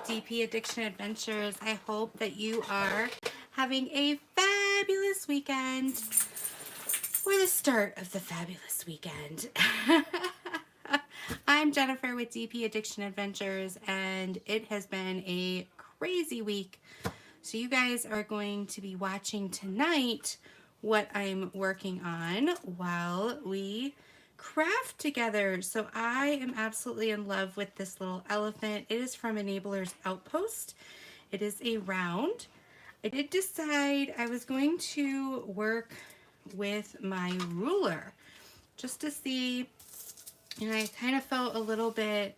DP Addiction Adventures. I hope that you are having a fabulous weekend, or the start of the fabulous weekend. I'm Jennifer with DP Addiction Adventures, and it has been a crazy week. So you guys are going to be watching tonight what I'm working on while we craft together. So I am absolutely in love with this little elephant. It is from Enabler's Outpost. It is a round. I did decide I was going to work with my ruler just to see, and I kind of felt a little bit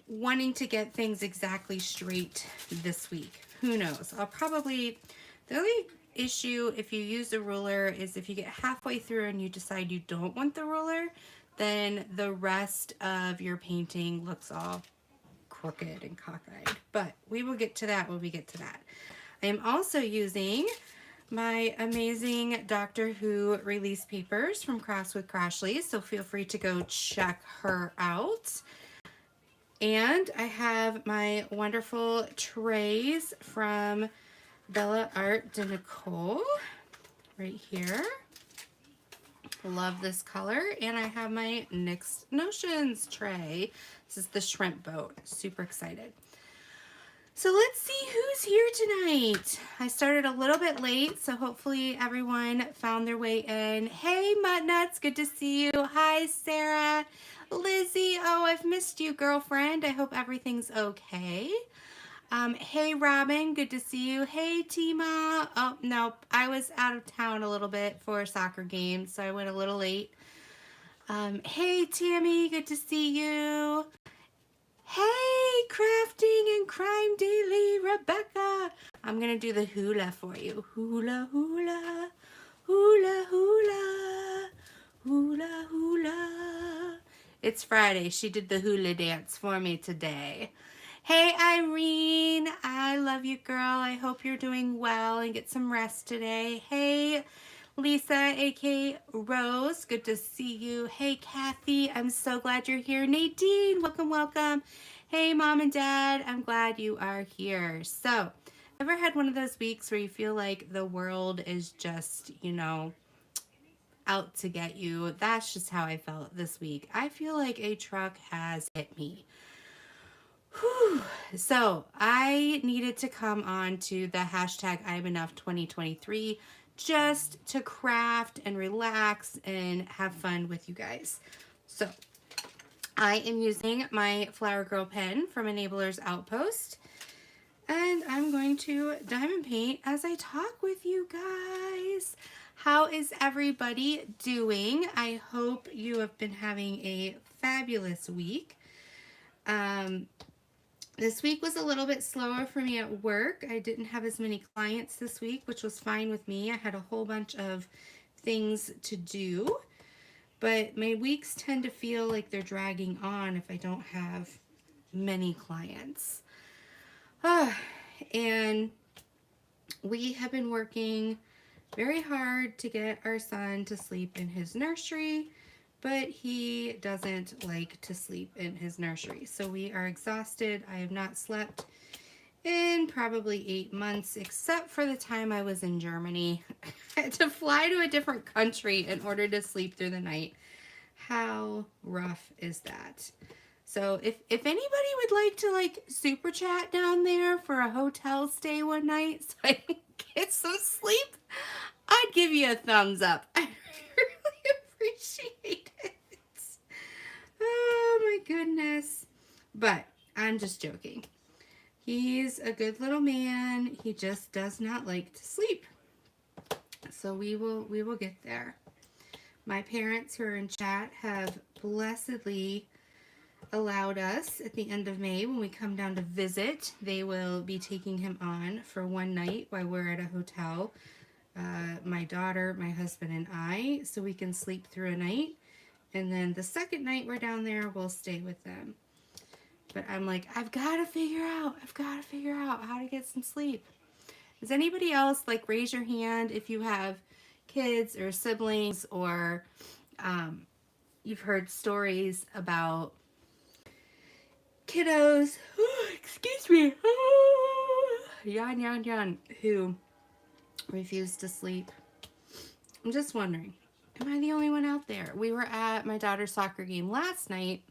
wanting to get things exactly straight this week. Who knows? The only issue if you use a ruler is if you get halfway through and you decide you don't want the ruler, then the rest of your painting looks all crooked and cockeyed. But we will get to that when we get to that. I am also using my amazing Doctor Who release papers from Cross with Crashly, so feel free to go check her out. And I have my wonderful trays from Bella Art de Nicole right here. Love this color. And I have my Next Notions tray. This is the shrimp boat. Super excited. So let's see who's here tonight. I started a little bit late, so hopefully everyone found their way in. Hey, Muttnuts, good to see you. Hi, Sarah. Lizzie, oh, I've missed you, girlfriend. I hope everything's okay. Hey, Robin, good to see you. Hey, Tima. Oh, no, I was out of town a little bit for a soccer game, so I went a little late. Hey, Tammy, good to see you. Hey, Crafting and Crime Daily, Rebecca. I'm going to do the hula for you. Hula, hula, hula, hula, hula, hula. It's Friday. She did the hula dance for me today. Hey, Irene. I love you, girl. I hope you're doing well and get some rest today. Hey, Lisa, a.k.a. Rose. Good to see you. Hey, Kathy. I'm so glad you're here. Nadine, welcome, welcome. Hey, Mom and Dad. I'm glad you are here. So, ever had one of those weeks where you feel like the world is just, out to get you? That's just how I felt this week. I feel like a truck has hit me. Whew. So I needed to come on to the hashtag I'm Enough 2023 just to craft and relax and have fun with you guys. So I am using my Flower Girl pen from Enabler's Outpost, and I'm going to diamond paint as I talk with you guys. How is everybody doing? I hope you have been having a fabulous week. This week was a little bit slower for me at work. I didn't have as many clients this week, which was fine with me. I had a whole bunch of things to do, but my weeks tend to feel like they're dragging on if I don't have many clients. And we have been working very hard to get our son to sleep in his nursery, but he doesn't like to sleep in his nursery. So we are exhausted. I have not slept in probably 8 months, except for the time I was in Germany. I had to fly to a different country in order to sleep through the night. How rough is that? So if anybody would like to super chat down there for a hotel stay one night so I can get some sleep, I'd give you a thumbs up. I really appreciate it. Oh my goodness. But I'm just joking. He's a good little man. He just does not like to sleep. So we will get there. My parents who are in chat have blessedly allowed us at the end of May, when we come down to visit, they will be taking him on for one night while we're at a hotel. My daughter, my husband, and I, so we can sleep through a night. And then the second night we're down there, we'll stay with them. But I'm like, I've got to figure out how to get some sleep. Does anybody else, raise your hand if you have kids or siblings, or you've heard stories about kiddos, Yan Yan Yan, who refused to sleep. I'm just wondering, am I the only one out there? We were at my daughter's soccer game last night,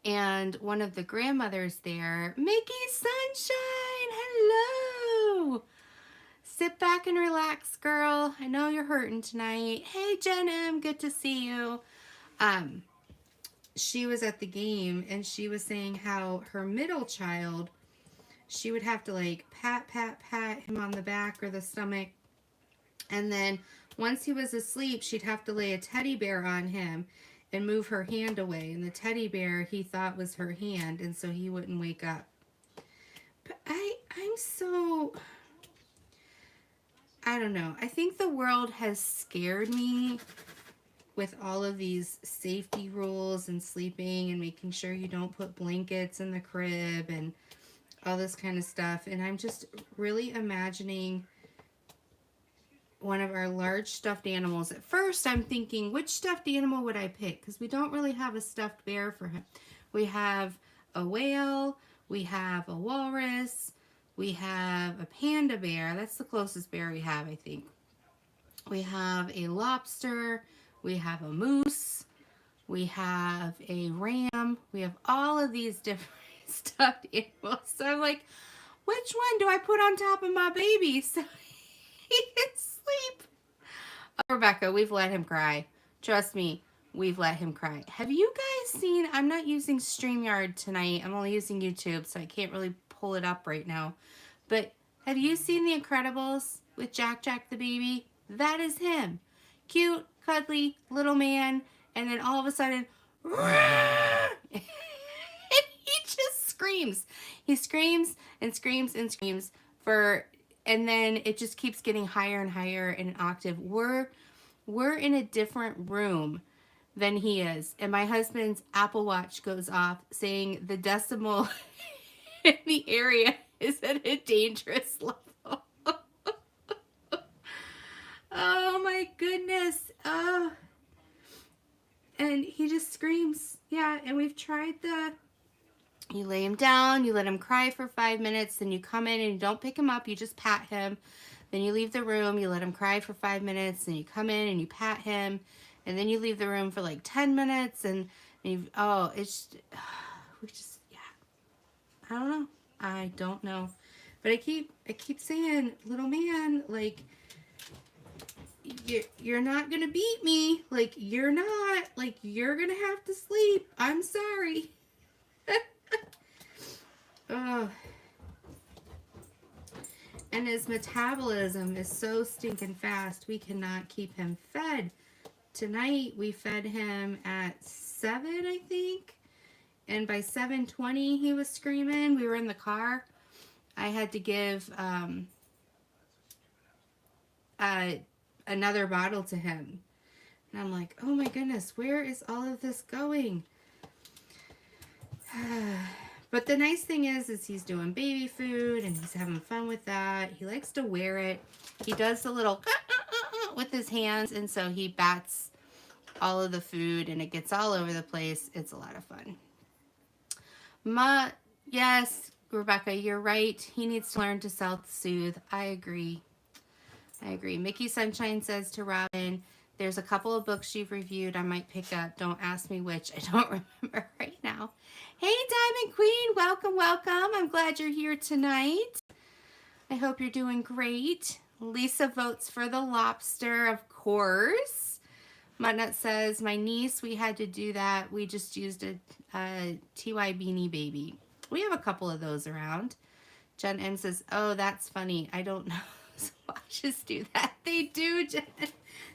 and one of the grandmothers there, Mickey Sunshine, hello. Sit back and relax, girl. I know you're hurting tonight. Hey, Jen M, good to see you. She was at the game, and she was saying how her middle child, she would have to like pat him on the back or the stomach, and then once he was asleep, she'd have to lay a teddy bear on him and move her hand away, and the teddy bear he thought was her hand, and so he wouldn't wake up. But I'm so, I don't know. I think the world has scared me with all of these safety rules and sleeping and making sure you don't put blankets in the crib and all this kind of stuff. And I'm just really imagining one of our large stuffed animals. At first, I'm thinking, which stuffed animal would I pick? Because we don't really have a stuffed bear for him. We have a whale, we have a walrus, we have a panda bear. That's the closest bear we have, I think. We have a lobster, we have a moose, we have a ram, we have all of these different stuffed animals. So I'm like, which one do I put on top of my baby so he can sleep? Oh, Rebecca, we've let him cry. Trust me, we've let him cry. Have you guys seen, I'm not using StreamYard tonight. I'm only using YouTube, so I can't really pull it up right now. But have you seen The Incredibles with Jack the baby? That is him. Cute, cuddly, little man. And then all of a sudden, and he just screams. He screams and screams and screams and then it just keeps getting higher and higher in an octave. We're in a different room than he is. And my husband's Apple Watch goes off saying the decimal in the area is at a dangerous level. Oh my goodness. Oh. And he just screams. Yeah, and we've tried you lay him down, you let him cry for 5 minutes, then you come in and you don't pick him up, you just pat him. Then you leave the room, you let him cry for 5 minutes, then you come in and you pat him, and then you leave the room for like 10 minutes, and it's, we just, yeah. I don't know. I don't know. But I keep saying, little man, like, you're not gonna beat me. Like, you're not. Like, you're gonna have to sleep. I'm sorry. Oh. And his metabolism is so stinking fast, we cannot keep him fed. Tonight, we fed him at 7, I think. And by 7:20, he was screaming. We were in the car. I had to give another bottle to him. And I'm like, oh my goodness, where is all of this going? But the nice thing is he's doing baby food and he's having fun with that. He likes to wear it. He does the little with his hands, and so he bats all of the food and it gets all over the place. It's a lot of fun. Yes, Rebecca, you're right. He needs to learn to self-soothe. I agree. Mickey Sunshine says to Robin, there's a couple of books you've reviewed I might pick up. Don't ask me which. I don't remember right now. Hey, Diamond Queen. Welcome. I'm glad you're here tonight. I hope you're doing great. Lisa votes for the lobster, of course. Mudnut says, my niece, we had to do that. We just used a TY Beanie Baby. We have a couple of those around. Jen M says, oh, that's funny. I don't know. Watches do that. They do, Jen.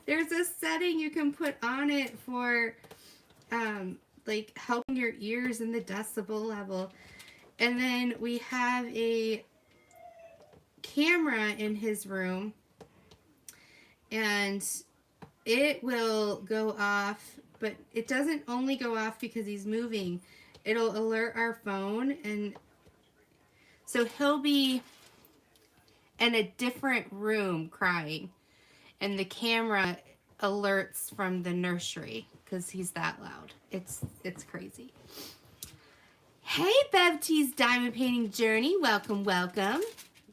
There's a setting you can put on it for like helping your ears and the decibel level. And then we have a camera in his room, and it will go off, but it doesn't only go off because he's moving. It'll alert our phone, and so he'll be in a different room crying, and the camera alerts from the nursery because he's that loud. It's crazy. Hey, Bev T's Diamond Painting Journey. Welcome, welcome.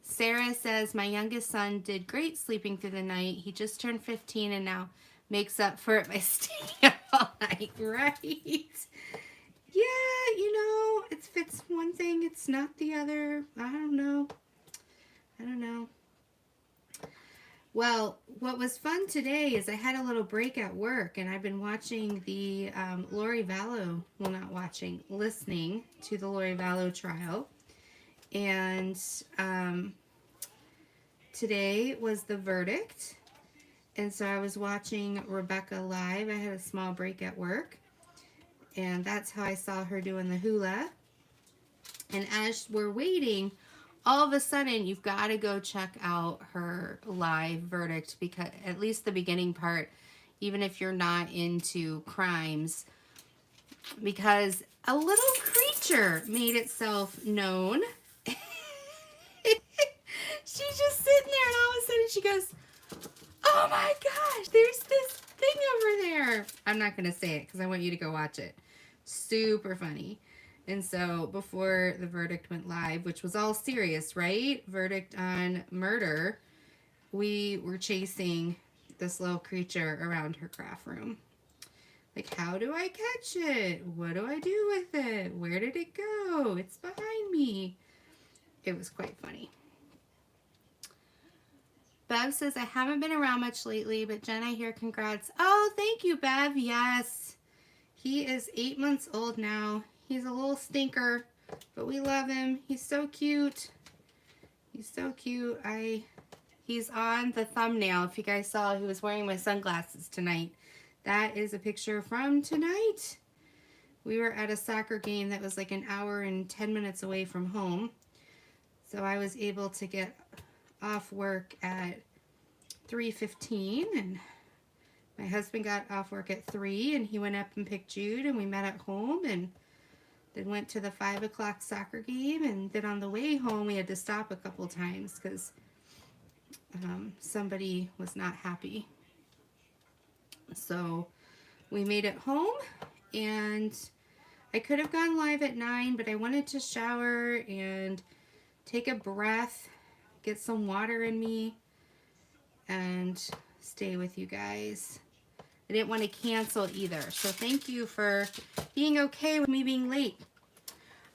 Sarah says, my youngest son did great sleeping through the night. He just turned 15 and now makes up for it by staying up all night, right? Yeah, you know, if it's one thing, it's not the other. I don't know. I don't know. Well, what was fun today is I had a little break at work, and I've been watching the Lori Vallow, well, not watching, listening to the Lori Vallow trial. And today was the verdict. And so I was watching Rebecca live. I had a small break at work. And that's how I saw her doing the hula. And as we're waiting, all of a sudden you've got to go check out her live verdict, because at least the beginning part, even if you're not into crimes, because a little creature made itself known. She's just sitting there and all of a sudden she goes, oh my gosh, there's this thing over there. I'm not going to say it because I want you to go watch it. Super funny. And so before the verdict went live, which was all serious, right? Verdict on murder, we were chasing this little creature around her craft room. Like, how do I catch it? What do I do with it? Where did it go? It's behind me. It was quite funny. Bev says, I haven't been around much lately, but Jen, I hear congrats. Oh, thank you, Bev. Yes. He is 8 months old now. He's a little stinker, but we love him. He's so cute. He's so cute. He's on the thumbnail. If you guys saw, he was wearing my sunglasses tonight. That is a picture from tonight. We were at a soccer game that was like an hour and 10 minutes away from home. So I was able to get off work at 3:15, and my husband got off work at 3, and he went up and picked Jude, and we met at home, and then went to the 5 o'clock soccer game. And then on the way home we had to stop a couple times because somebody was not happy. So we made it home, and I could have gone live at 9, but I wanted to shower and take a breath, get some water in me, and stay with you guys. I didn't want to cancel either. So thank you for being okay with me being late.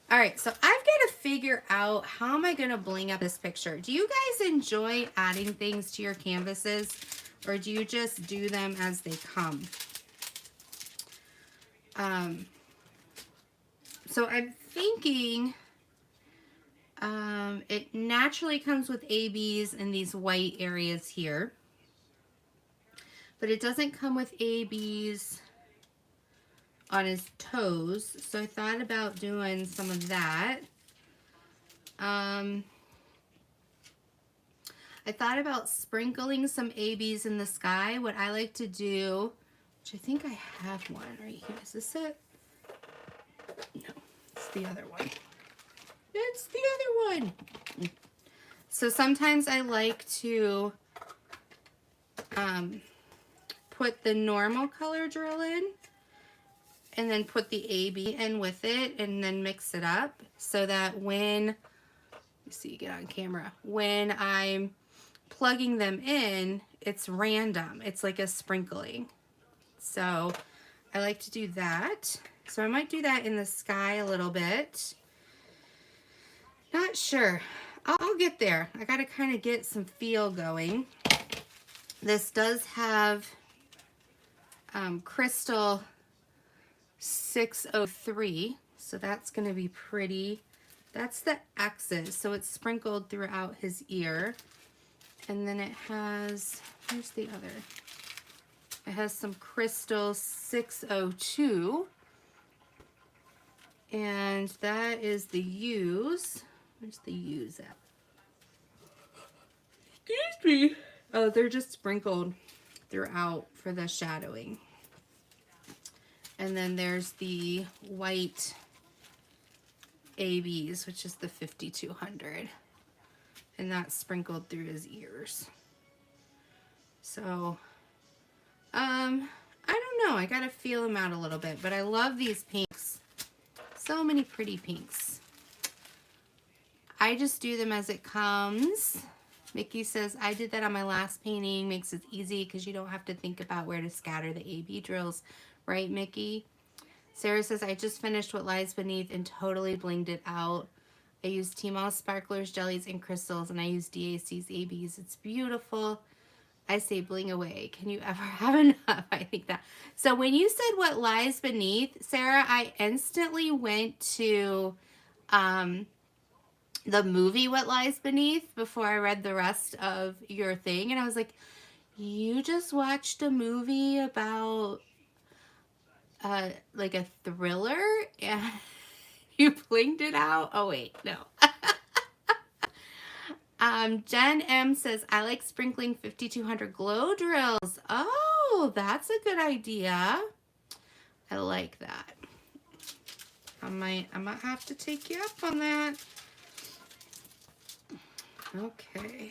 All right, so I've got to figure out how am I going to bling up this picture. Do you guys enjoy adding things to your canvases, or do you just do them as they come? So I'm thinking it naturally comes with ABs in these white areas here, but it doesn't come with ABs on his toes. So I thought about doing some of that. I thought about sprinkling some ABs in the sky. What I like to do, which I think I have one right here. Is this it? No, it's the other one. It's the other one. So sometimes I like to put the normal color drill in and then put the AB in with it and then mix it up so that when, you see, get on camera, when I'm plugging them in, it's random. It's like a sprinkling. So I like to do that. So I might do that in the sky a little bit. Not sure. I'll get there. I got to kind of get some feel going. This does have Crystal 603, so that's going to be pretty. That's the X's, so it's sprinkled throughout his ear. And then it has, here's the other. It has some Crystal 602, and that is the U's. Where's the U's at? Excuse me. Oh, they're just sprinkled throughout for the shadowing. And then there's the white ABs, which is the 5200. And that's sprinkled through his ears. So, I don't know. I gotta feel them out a little bit, but I love these pinks. so many pretty pinks. I just do them as it comes. Mickey says, I did that on my last painting. Makes it easy because you don't have to think about where to scatter the AB drills. Right, Mickey? Sarah says, I just finished What Lies Beneath and totally blinged it out. I used T-Moss sparklers, jellies, and crystals, and I used DAC's ABs. It's beautiful. I say bling away. Can you ever have enough? I think that. So when you said What Lies Beneath, Sarah, I instantly went to the movie What Lies Beneath before I read the rest of your thing. And I was like, you just watched a movie about like a thriller and you blinged it out? Oh wait, no. Jen M says, I like sprinkling 5200 glow drills. Oh, that's a good idea. I like that. I might have to take you up on that. Okay.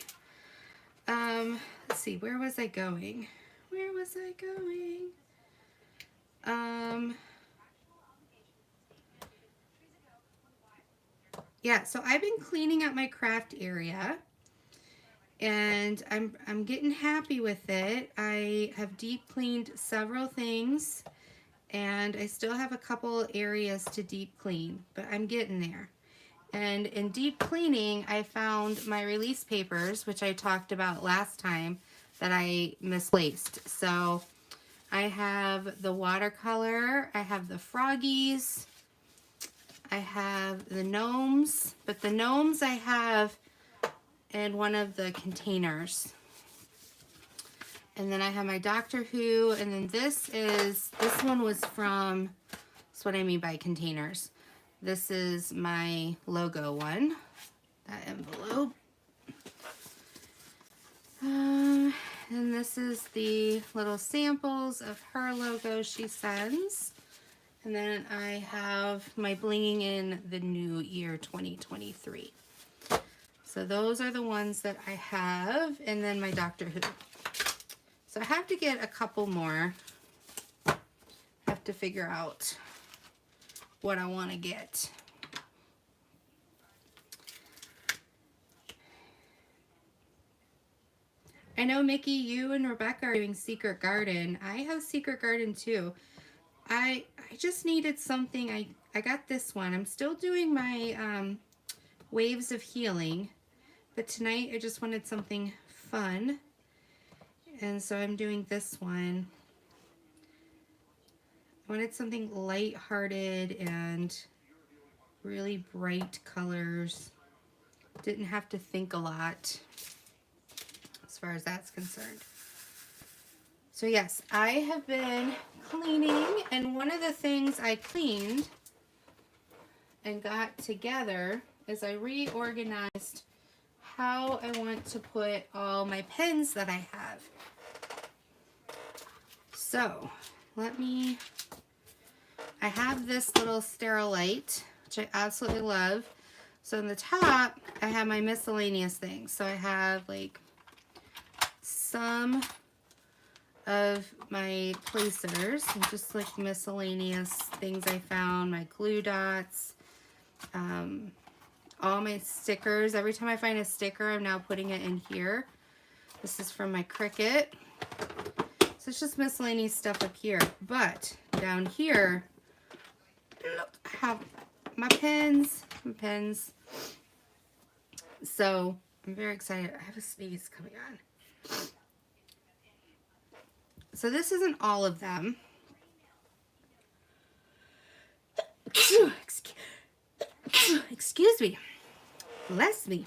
Let's see, where was I going? Where was I going? Yeah, so I've been cleaning up my craft area and I'm getting happy with it. I have deep cleaned several things and I still have a couple areas to deep clean, but I'm getting there. And in deep cleaning, I found my release papers, which I talked about last time, that I misplaced. So I have the watercolor, I have the froggies, I have the gnomes, but the gnomes I have in one of the containers. And then I have my Doctor Who, and then this one was from, that's what I mean by containers. This is my logo one, that envelope. And this is the little samples of her logo she sends. And then I have my blinging in the new year 2023. So those are the ones that I have. And then my Doctor Who. So I have to get a couple more. I have to figure out what I want to get. I know, Mickey, you and Rebecca are doing Secret Garden. I have Secret Garden too. I just needed something. I got this one. I'm still doing my Waves of Healing, but tonight I just wanted something fun. And so I'm doing this one. I wanted something light-hearted and really bright colors. Didn't have to think a lot as far as that's concerned. So yes, I have been cleaning, and one of the things I cleaned and got together is I reorganized how I want to put all my pens that I have. So I have this little Sterilite, which I absolutely love. So on the top, I have my miscellaneous things. So I have like some of my placers and just like miscellaneous things I found, my glue dots, all my stickers. Every time I find a sticker, I'm now putting it in here. This is from my Cricut. So it's just miscellaneous stuff up here. But down here, I have my pens. So I'm very excited. I have a sneeze coming on. So this isn't all of them. Excuse me. Bless me.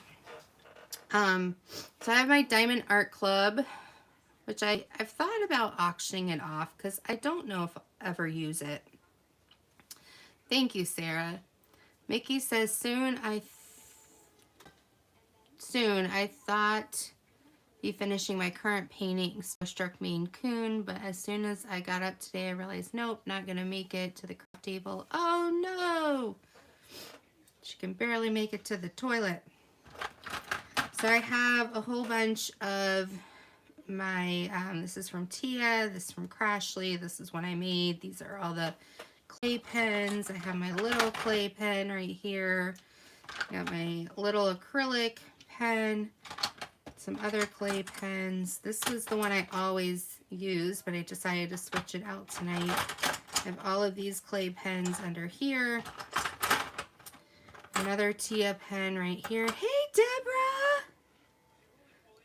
So I have my Diamond Art Club, which I've thought about auctioning it off because I don't know if I'll ever use it. Thank you, Sarah. Mickey says, soon I thought be finishing my current painting. Struck Maine Coon, but as soon as I got up today, I realized, nope, not gonna make it to the craft table. Oh no! She can barely make it to the toilet. So I have a whole bunch of my, this is from Tia, this is from Crashly, this is one I made. These are all the clay pens. I have my little clay pen right here. Got my little acrylic pen, some other clay pens. This was the one I always use, but I decided to switch it out tonight. I have all of these clay pens under here. Another Tia pen right here. Hey, Deborah!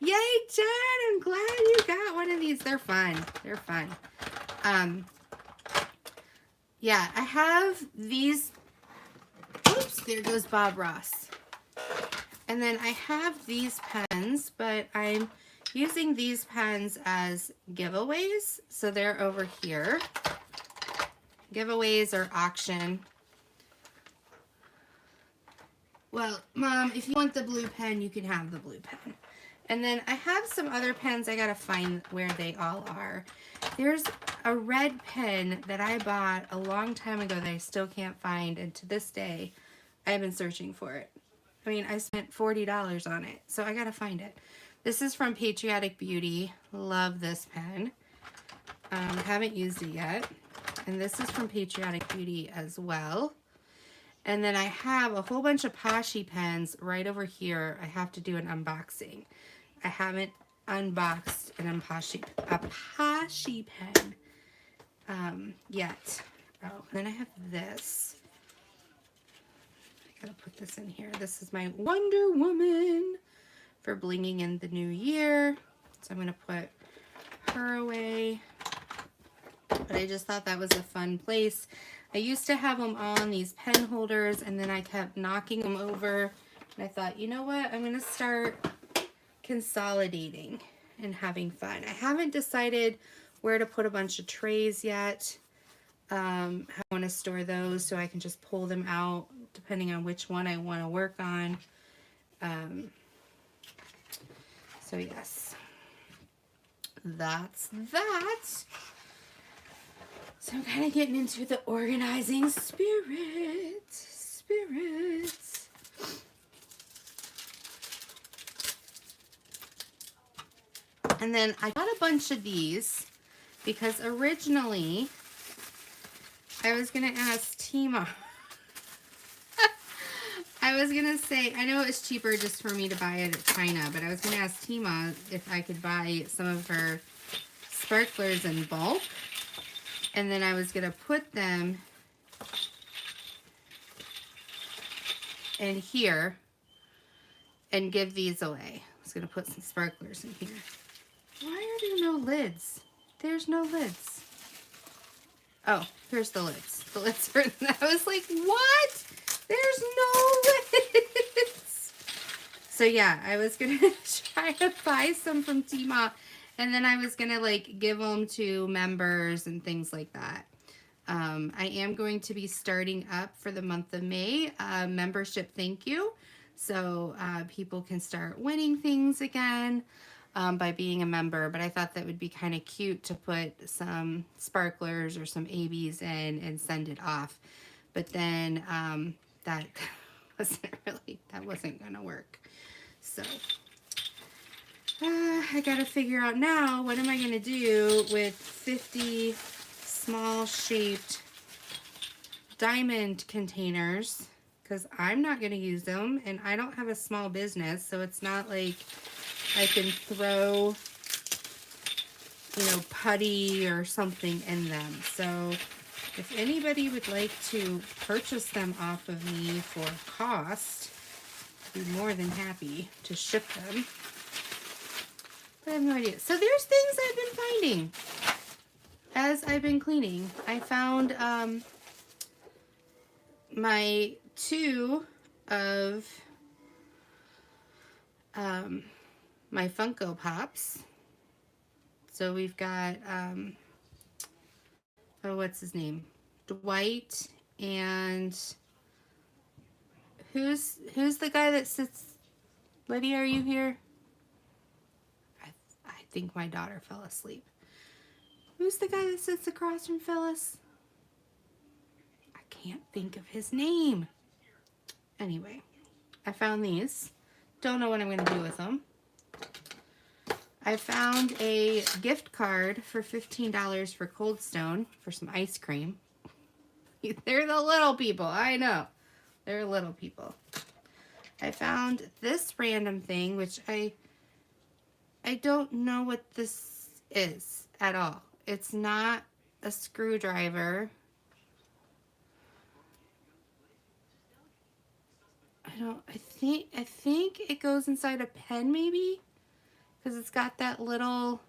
Yay, Jen! I'm glad you got one of these. They're fun. They're fun. Yeah, I have these. Oops, there goes Bob Ross. And then I have these pens, but I'm using these pens as giveaways. So they're over here. Giveaways or auction. Well, Mom, if you want the blue pen, you can have the blue pen. And then I have some other pens. I gotta find where they all are. There's a red pen that I bought a long time ago that I still can't find, and to this day, I've been searching for it. I mean, I spent $40 on it, so I gotta find it. This is from Patriotic Beauty. Love this pen. Haven't used it yet. And this is from Patriotic Beauty as well. And then I have a whole bunch of Poshy pens right over here. I have to do an unboxing. I haven't unboxed a Poshy pen yet. Oh, and then I have this. I gotta put this in here. This is my Wonder Woman for blinging in the new year. So I'm gonna put her away. But I just thought that was a fun place. I used to have them all in these pen holders, and then I kept knocking them over. And I thought, you know what? I'm gonna start consolidating and having fun. I haven't decided where to put a bunch of trays yet. How I want to store those so I can just pull them out depending on which one I want to work on. So yes, that's that. So I'm kind of getting into the organizing spirit. And then I got a bunch of these because originally I was going to ask Tima. I was going to say, I know it's cheaper just for me to buy it at China, but I was going to ask Tima if I could buy some of her sparklers in bulk. And then I was going to put them in here and give these away. I was going to put some sparklers in here. Why are there no lids? There's no lids. Oh, here's the lids. The lids are in there. I was like, what? There's no lids. So yeah, I was going to try to buy some from Tmall, and then I was going to like give them to members and things like that. I am going to be starting up for the month of May, membership thank you. So people can start winning things again. By being a member, but I thought that would be kind of cute to put some sparklers or some ABs in and send it off. But then that wasn't gonna work. So I gotta figure out now, what am I gonna do with 50 small shaped diamond containers, because I'm not gonna use them and I don't have a small business, so it's not like I can throw, you know, putty or something in them. So if anybody would like to purchase them off of me for cost, I'd be more than happy to ship them. But I have no idea. So there's things I've been finding as I've been cleaning. I found my two of my Funko Pops. So we've got, oh, what's his name? Dwight, and who's the guy that sits, Lydia, are you here? I think my daughter fell asleep. Who's the guy that sits across from Phyllis? I can't think of his name. Anyway, I found these. Don't know what I'm going to do with them. I found a gift card for $15 for Cold Stone for some ice cream. They're the little people. I know. They're little people. I found this random thing, which I don't know what this is at all. It's not a screwdriver. I think it goes inside a pen maybe, because it's got that little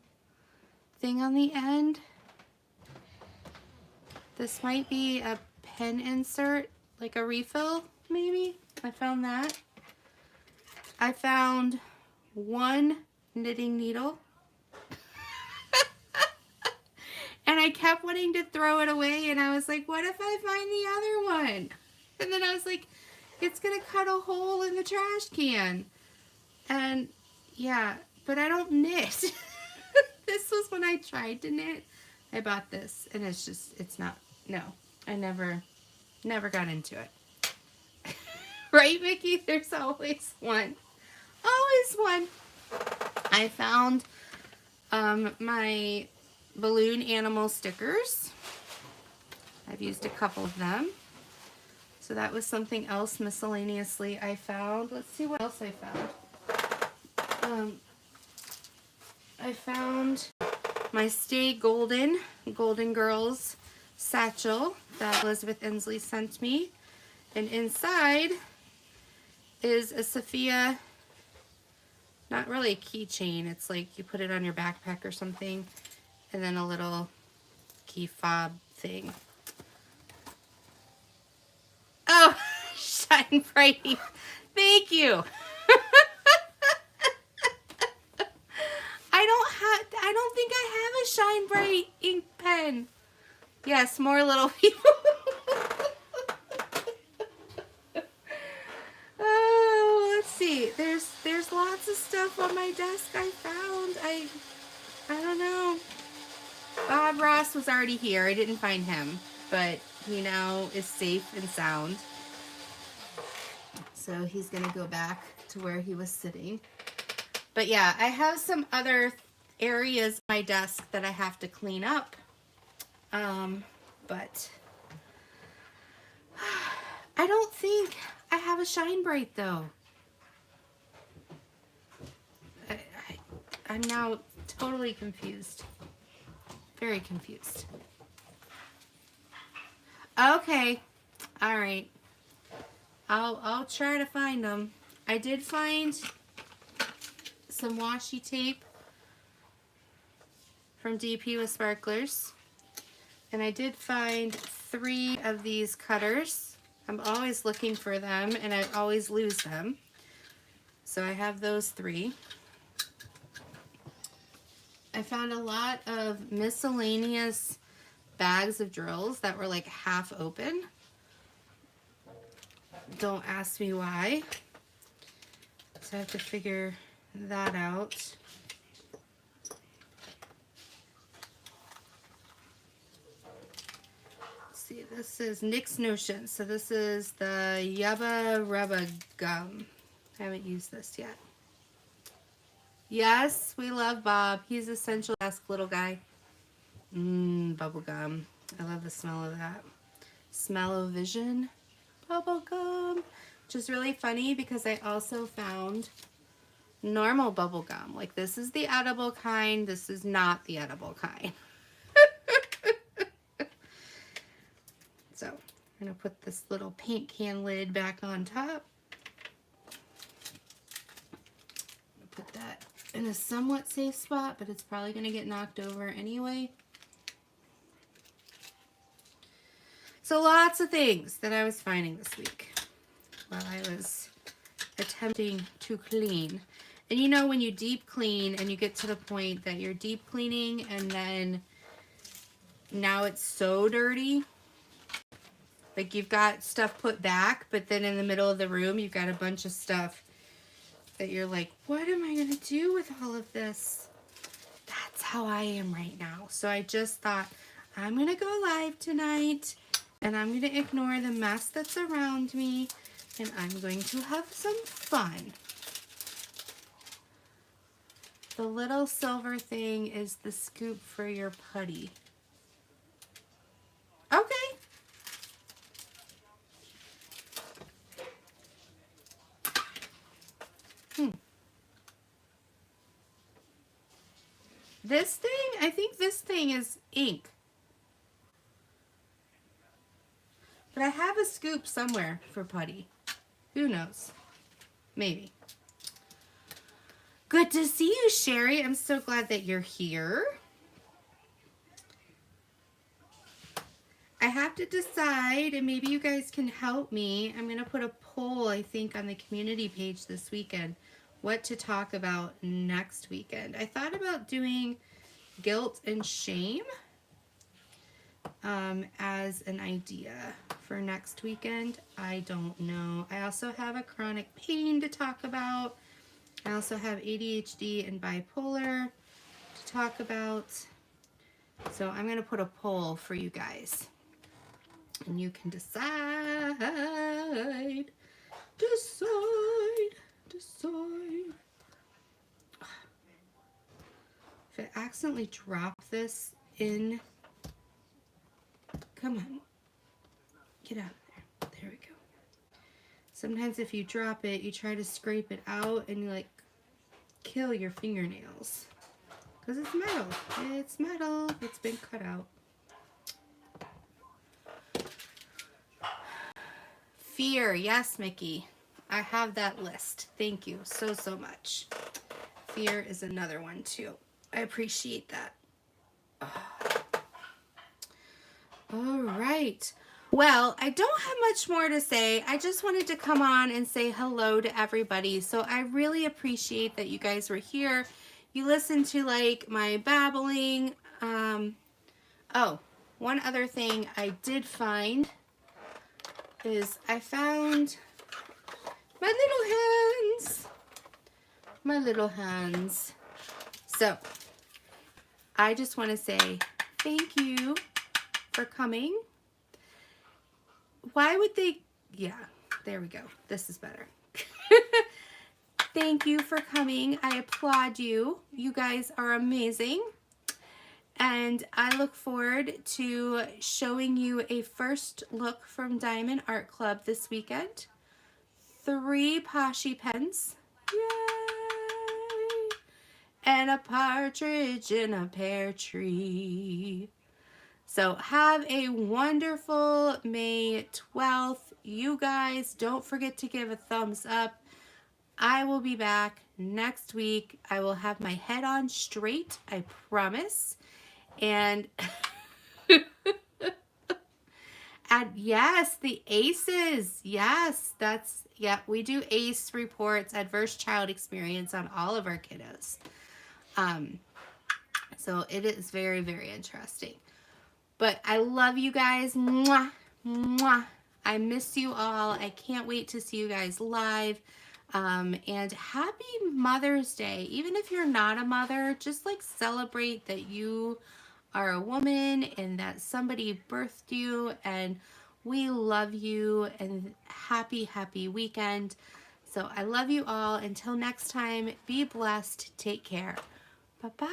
thing on the end. This might be a pen insert, like a refill maybe. I found that. I found one knitting needle. And I kept wanting to throw it away, and I was like, what if I find the other one? And then I was like, it's gonna cut a hole in the trash can. And yeah, but I don't knit. This was when I tried to knit. I bought this, and it's not, no, I never got into it. Right, Vicki? There's always one. Always one. I found my balloon animal stickers. I've used a couple of them. So that was something else miscellaneously I found. Let's see what else I found. I found my Stay Golden Girls satchel that Elizabeth Inslee sent me. And inside is a Sophia, not really a keychain. It's like you put it on your backpack or something. And then a little key fob thing. Oh, Shine Bright. Thank you. I don't think I have a Shine Bright ink pen. Yes, more little people. Oh, let's see. There's lots of stuff on my desk I found. I don't know. Bob Ross was already here. I didn't find him, but he now is safe and sound. So he's gonna go back to where he was sitting. But yeah, I have some other areas on my desk that I have to clean up. But I don't think I have a Shine Bright though. I'm now totally confused. Very confused. Okay. All right. I'll try to find them. I did find some washi tape from DP with Sparklers. And I did find 3 of these cutters. I'm always looking for them, and I always lose them. So I have those 3. I found a lot of miscellaneous bags of drills that were like half open. Don't ask me why. So I have to figure that out. Let's see, this is Nick's Notion. So this is the Yubba Rubba Gum. I haven't used this yet. Yes, we love Bob. He's a Central Desk little guy. Bubble gum. I love the smell of that. Smell-o-vision bubble gum. Which is really funny because I also found normal bubble gum. Like, this is the edible kind. This is not the edible kind. So, I'm going to put this little paint can lid back on top. Put that in a somewhat safe spot, but it's probably going to get knocked over anyway. So lots of things that I was finding this week while I was attempting to clean. And you know, when you deep clean and you get to the point that you're deep cleaning and then now it's so dirty, like you've got stuff put back, but then in the middle of the room you've got a bunch of stuff that you're like, what am I going to do with all of this? That's how I am right now. So I just thought, I'm going to go live tonight, and I'm going to ignore the mess that's around me, and I'm going to have some fun. The little silver thing is the scoop for your putty. Okay. This thing, I think this thing is ink. But I have a scoop somewhere for putty. Who knows? Maybe. Good to see you, Sherry. I'm so glad that you're here. I have to decide, and maybe you guys can help me. I'm going to put a poll, I think, on the community page this weekend. What to talk about next weekend. I thought about doing guilt and shame as an idea for next weekend. I don't know. I also have a chronic pain to talk about. I also have ADHD and bipolar to talk about. So I'm going to put a poll for you guys. And you can decide. If I accidentally drop this in, come on, get out of there. There we go. Sometimes if you drop it, you try to scrape it out and you like kill your fingernails. Because it's metal. It's metal. It's been cut out. Fear. Yes, Mickey. I have that list. Thank you so, so much. Fear is another one too. I appreciate that. All right. Well, I don't have much more to say. I just wanted to come on and say hello to everybody. So I really appreciate that you guys were here. You listened to like my babbling. Oh, one other thing I did find is I found my little hands. My little hands. So I just want to say thank you for coming. Why would they? Yeah, there we go. This is better. Thank you for coming. I applaud you. You guys are amazing. And I look forward to showing you a first look from Diamond Art Club this weekend. 3 Poshy Pens. Yay! And a partridge in a pear tree. So have a wonderful May 12th. You guys, don't forget to give a thumbs up. I will be back next week. I will have my head on straight, I promise. And yes, the ACEs. Yes, we do ACE reports, adverse child experience, on all of our kiddos. So it is very, very interesting. But I love you guys. Mwah, mwah. I miss you all. I can't wait to see you guys live. And happy Mother's Day. Even if you're not a mother, just like celebrate that you are a woman and that somebody birthed you, and we love you, and happy, happy weekend. So I love you all. Until next time, be blessed. Take care. Bye-bye.